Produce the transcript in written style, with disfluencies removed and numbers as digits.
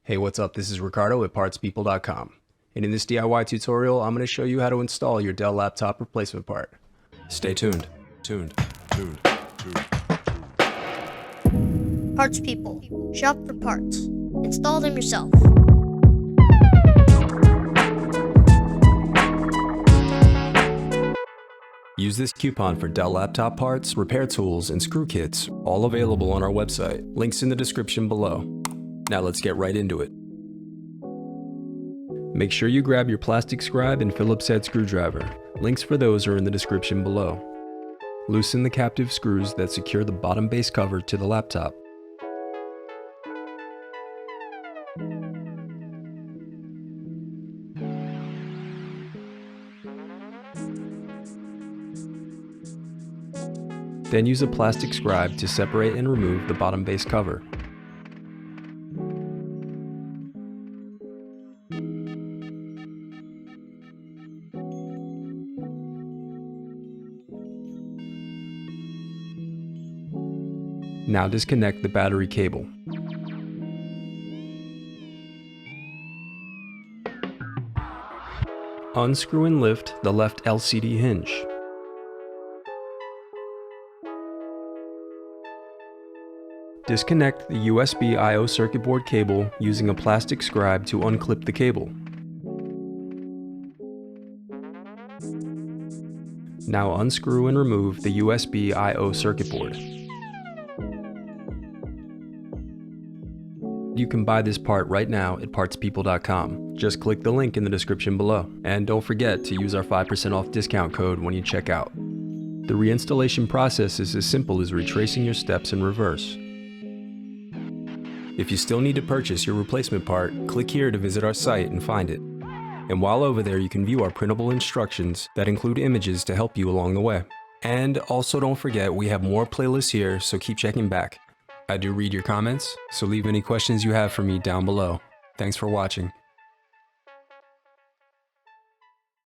Hey, what's up? This is Ricardo at partspeople.com. And in this DIY tutorial, I'm going to show you how to install your Dell laptop replacement part. Stay tuned. Parts People. Shop for parts. Install them yourself. Use this coupon for Dell laptop parts, repair tools, and screw kits, all available on our website. Links in the description below. Now let's get right into it. Make sure you grab your plastic scribe and Phillips head screwdriver. Links for those are in the description below. Loosen the captive screws that secure the bottom base cover to the laptop. Then use a plastic scribe to separate and remove the bottom base cover. Now disconnect the battery cable. Unscrew and lift the left LCD hinge. Disconnect the USB I/O circuit board cable using a plastic scribe to unclip the cable. Now unscrew and remove the USB I/O circuit board. You can buy this part right now at partspeople.com. Just click the link in the description below. And don't forget to use our 5% off discount code when you check out. The reinstallation process is as simple as retracing your steps in reverse. If you still need to purchase your replacement part, click here to visit our site and find it. And while over there, you can view our printable instructions that include images to help you along the way. And also don't forget, we have more playlists here, so keep checking back. I do read your comments, so leave any questions you have for me down below. Thanks for watching.